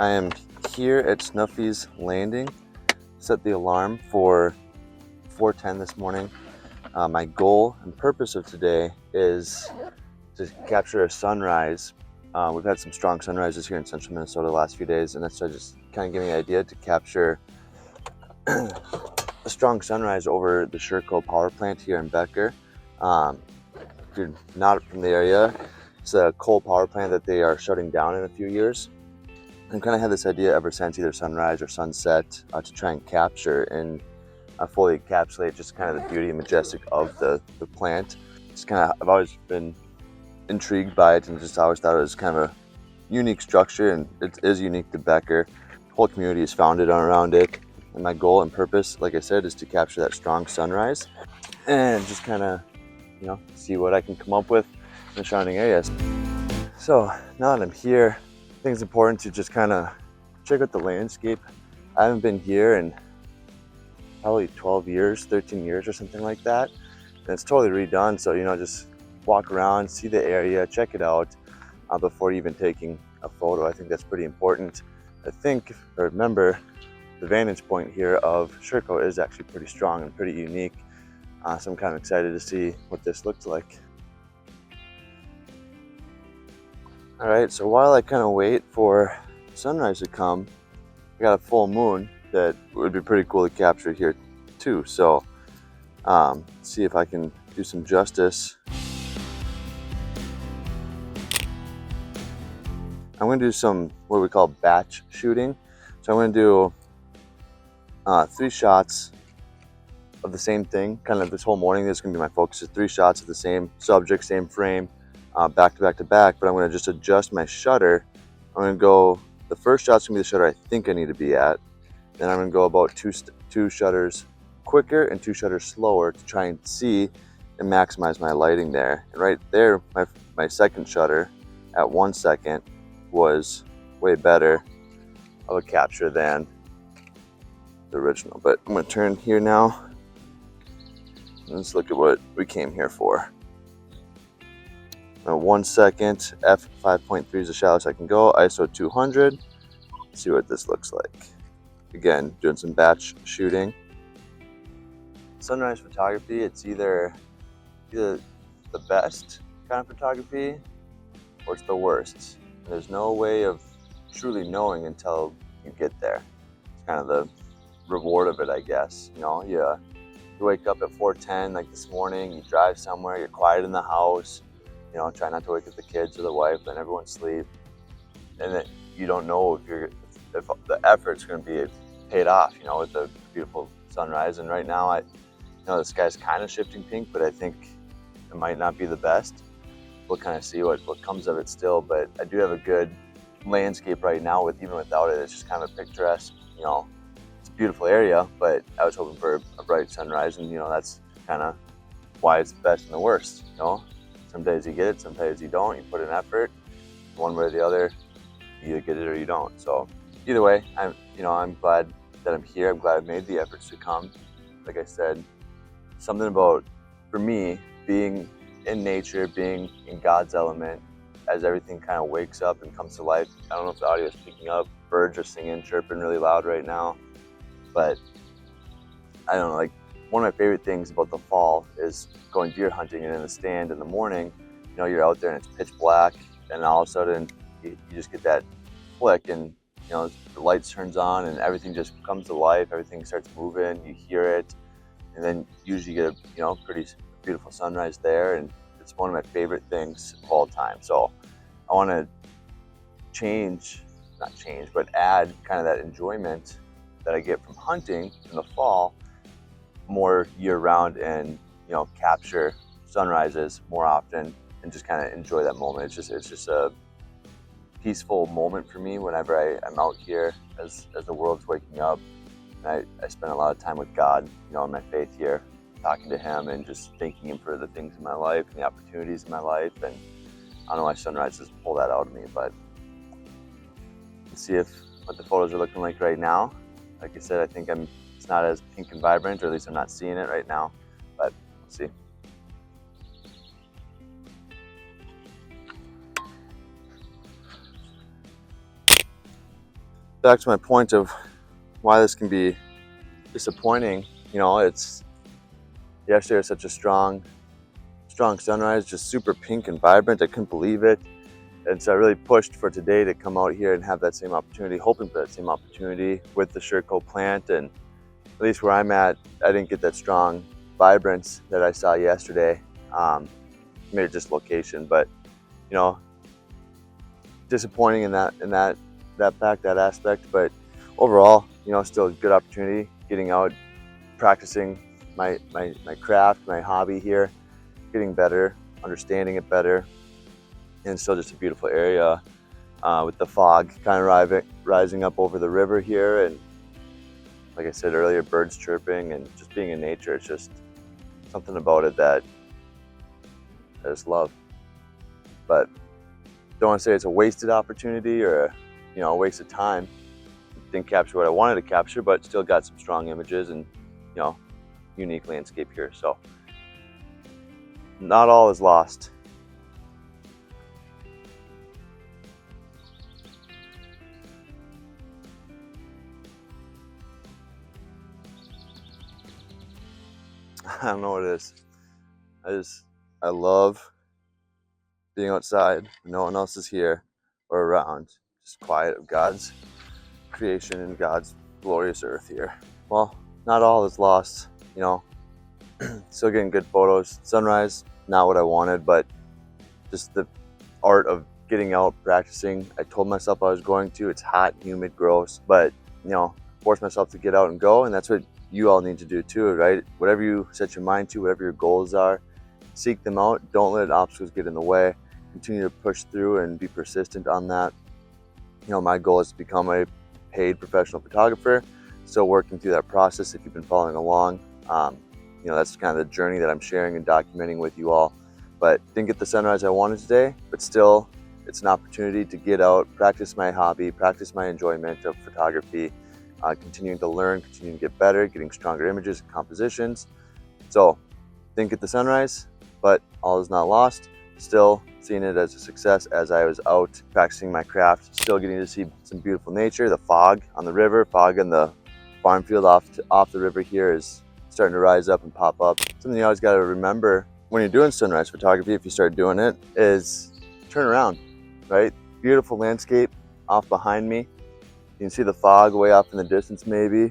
I am here at Snuffy's Landing. Set the alarm for 4:10 this morning. My goal and purpose of today is to capture a sunrise. We've had some strong sunrises here in central Minnesota the last few days, and that's just kind of giving me an idea to capture a strong sunrise over the Sherco Power Plant here in Becker. If you're not from the area, it's a coal power plant that they are shutting down in a few years. I've kind of had this idea ever since, either sunrise or sunset, to try and capture and fully encapsulate just kind of the beauty and majestic of the plant. I've always been intrigued by it and just always thought it was kind of a unique structure, and it is unique to Becker. The whole community is founded around it, and my goal and purpose, like I said, is to capture that strong sunrise and just kind of, see what I can come up with in the surrounding areas. So now that I'm here, I think it's important to just kind of check out the landscape. I haven't been here in probably 12 years, 13 years or something like that. And it's totally redone. So, just walk around, see the area, check it out before even taking a photo. I think that's pretty important. Remember, the vantage point here of Sherco is actually pretty strong and pretty unique. So I'm kind of excited to see what this looks like. All right, so while I kind of wait for sunrise to come, I got a full moon that would be pretty cool to capture here too. So see if I can do some justice. I'm going to do some what we call batch shooting. So I'm going to do 3 shots of the same thing. Kind of this whole morning, this is going to be my focus, is 3 shots of the same subject, same frame, back to back to back. But I'm going to just adjust my shutter. I'm going to go, the first shot's going to be the shutter I think I need to be at. Then I'm going to go about two shutters quicker and 2 shutters slower to try and see and maximize my lighting there. And right there, my second shutter at 1 second was way better of a capture than the original. But I'm going to turn here now. Let's look at what we came here for. 1 second, f5.3 is the shallowest I can go, ISO 200. Let's see what this looks like. Again, doing some batch shooting. Sunrise photography, it's either the best kind of photography or it's the worst. There's no way of truly knowing until you get there. It's kind of the reward of it, I guess. You wake up at 4:10 like this morning, you drive somewhere, you're quiet in the house, try not to wake up the kids or the wife, let everyone sleep. And then you don't know if the effort's going to be paid off, with the beautiful sunrise. And right now, the sky's kind of shifting pink, but I think it might not be the best. We'll kind of see what comes of it still, but I do have a good landscape right now even without it. It's just kind of a picturesque, it's a beautiful area, but I was hoping for a bright sunrise, and that's kind of why it's the best and the worst. Some days you get it, some days you don't. You put in effort, one way or the other, you either get it or you don't. So either way, I'm glad that I'm here. I'm glad I've made the efforts to come. Like I said, something about, for me, being in nature, being in God's element, as everything kind of wakes up and comes to life. I don't know if the audio is picking up. Birds are singing, chirping really loud right now. But I don't know, one of my favorite things about the fall is going deer hunting, and in the stand in the morning, you're out there and it's pitch black, and all of a sudden you just get that flick, and the lights turns on and everything just comes to life. Everything starts moving, you hear it, and then usually you get a pretty beautiful sunrise there, and it's one of my favorite things of all time. So I want to add kind of that enjoyment that I get from hunting in the fall more year round, and capture sunrises more often and just kind of enjoy that moment. It's just a peaceful moment for me whenever I'm out here as the world's waking up. And I spend a lot of time with God, in my faith here, talking to Him and just thanking Him for the things in my life and the opportunities in my life. And I don't know why sunrises pull that out of me, but let's see what the photos are looking like right now. Like I said, I think it's not as pink and vibrant, or at least I'm not seeing it right now, but we'll see. back to my point of why this can be disappointing. It's yesterday was such a strong sunrise, just super pink and vibrant. I couldn't believe it. And so I really pushed for today to come out here and have that same opportunity, hoping for that same opportunity with the Sherco plant. And at least where I'm at, I didn't get that strong vibrance that I saw yesterday. Maybe just location, but disappointing in that fact, that aspect. But overall, still a good opportunity getting out, practicing my craft, my hobby here, getting better, understanding it better, and still just a beautiful area with the fog kind of rising up over the river here, and like I said earlier, birds chirping and just being in nature. It's just something about it that I just love. But don't want to say it's a wasted opportunity or a waste of time. Didn't capture what I wanted to capture, but still got some strong images and unique landscape here. So not all is lost. I don't know what it is. I love being outside. No one else is here or around. Just quiet of God's creation and God's glorious earth here. Well, not all is lost. Still getting good photos. Sunrise, not what I wanted, but just the art of getting out, practicing. I told myself I was going to. It's hot, humid, gross, but force myself to get out and go, and that's what you all need to do too, right? Whatever you set your mind to, whatever your goals are, seek them out. Don't let obstacles get in the way. Continue to push through and be persistent on that. My goal is to become a paid professional photographer. Still working through that process if you've been following along. That's kind of the journey that I'm sharing and documenting with you all. But didn't get the sunrise I wanted today, but still it's an opportunity to get out, practice my hobby, practice my enjoyment of photography, continuing to learn, continuing to get better, getting stronger images and compositions. So didn't get the sunrise, but all is not lost. Still seeing it as a success as I was out practicing my craft, still getting to see some beautiful nature. The fog on the river, fog in the farm field off the river here is starting to rise up and pop up. Something you always got to remember when you're doing sunrise photography, if you start doing it, is turn around, right? Beautiful landscape off behind me. You can see the fog way off in the distance maybe.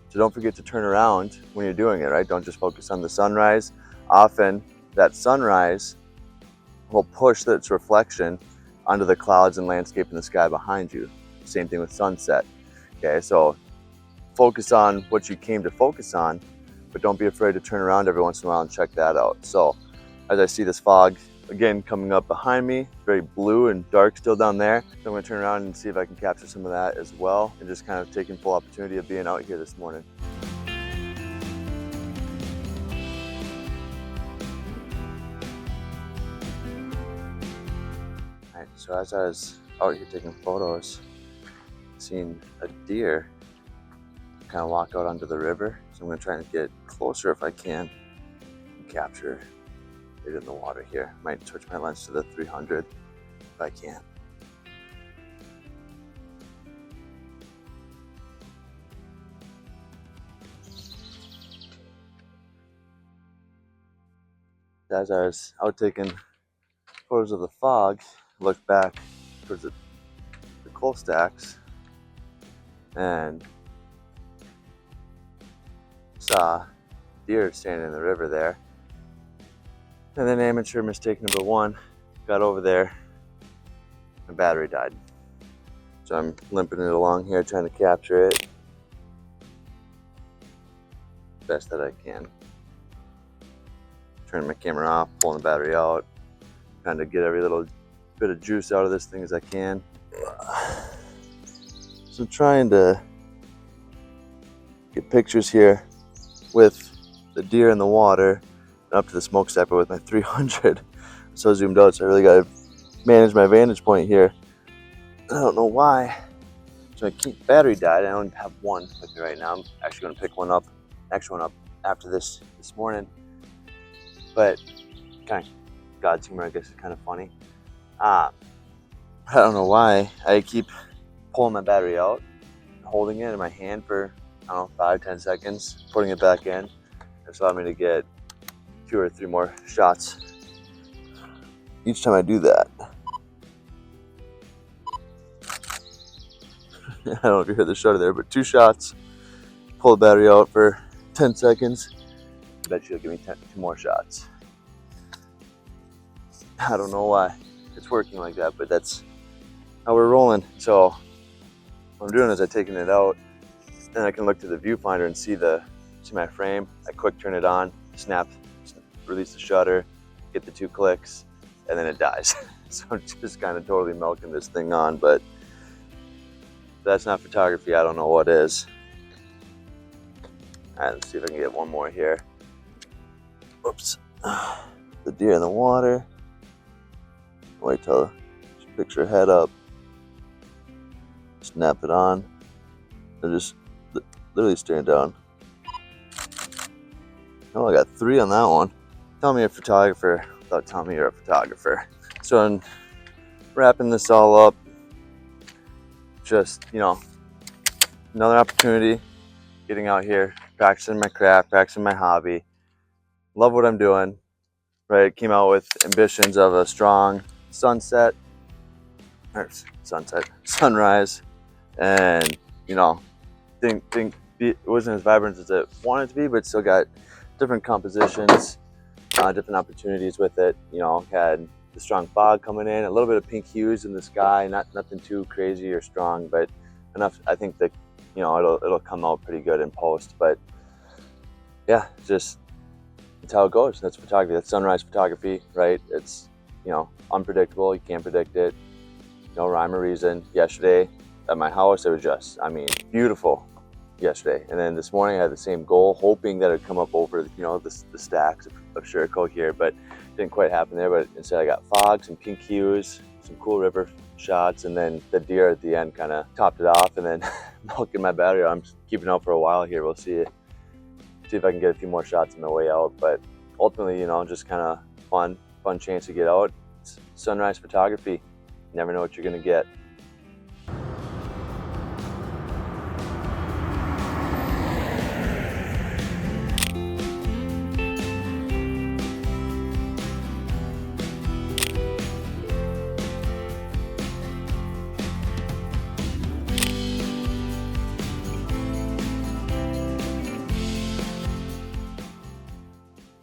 So don't forget to turn around when you're doing it, right? Don't just focus on the sunrise. Often that sunrise will push its reflection onto the clouds and landscape in the sky behind you. Same thing with sunset. Okay, so focus on what you came to focus on, but don't be afraid to turn around every once in a while and check that out. So as I see this fog again coming up behind me, very blue and dark still down there. So I'm gonna turn around and see if I can capture some of that as well, and just kind of taking full opportunity of being out here this morning. All right, so as I was out here taking photos, seeing a deer kind of walk out onto the river. So I'm gonna try and get closer if I can and capture it in the water here. Might switch my lens to the 300 if I can. As I was out taking photos of the fog, I looked back towards the coal stacks and saw deer standing in the river there. And then amateur mistake number one, got over there, my battery died. So I'm limping it along here trying to capture it best that I can. Turning my camera off, pulling the battery out, trying to get every little bit of juice out of this thing as I can. So I'm trying to get pictures here with the deer in the water and up to the smokestack with my 300. I'm so zoomed out, so I really got to manage my vantage point here. I don't know why. So my battery died. I only have one with me right now. I'm actually going to pick one up, next one up after this morning. But kind of God's humor, I guess, is kind of funny. I don't know why I keep pulling my battery out, holding it in my hand for, I don't know, 5-10 seconds, putting it back in. It's allowed me to get 2 or 3 more shots each time I do that. I don't know if you heard the shutter there, but 2 shots, pull the battery out for 10 seconds. I bet she'll give me 2 more shots. I don't know why it's working like that, but that's how we're rolling. So what I'm doing is I'm taking it out, and I can look to the viewfinder and see my frame. I quick turn it on, release the shutter, get the 2 clicks, and then it dies. So I'm just kind of totally milking this thing on, but if that's not photography, I don't know what is. All right, let's see if I can get one more here. Oops. The deer in the water. Wait till she picks her head up. Snap it on. They're just literally staring down. Oh, I got 3 on that one. Tell me you're a photographer without telling me you're a photographer. So I'm wrapping this all up. Just, another opportunity, getting out here, practicing my craft, practicing my hobby. Love what I'm doing, right? Came out with ambitions of a strong sunrise, and think it wasn't as vibrant as it wanted to be, but still got different compositions, different opportunities with it. Had the strong fog coming in, a little bit of pink hues in the sky, nothing too crazy or strong, but enough. I think that it'll come out pretty good in post. But yeah, that's how it goes. That's photography. That's sunrise photography, right? It's unpredictable. You can't predict it. No rhyme or reason. Yesterday at my house, it was just, beautiful yesterday. And then this morning I had the same goal, hoping that it'd come up over, the stacks of Sherco here, but didn't quite happen there. But instead I got fog, some pink hues, some cool river shots, and then the deer at the end kind of topped it off. And then milking my battery, I'm keeping it out for a while here. We'll see if I can get a few more shots on the way out. But ultimately, just kind of fun chance to get out. It's sunrise photography. You never know what you're gonna get.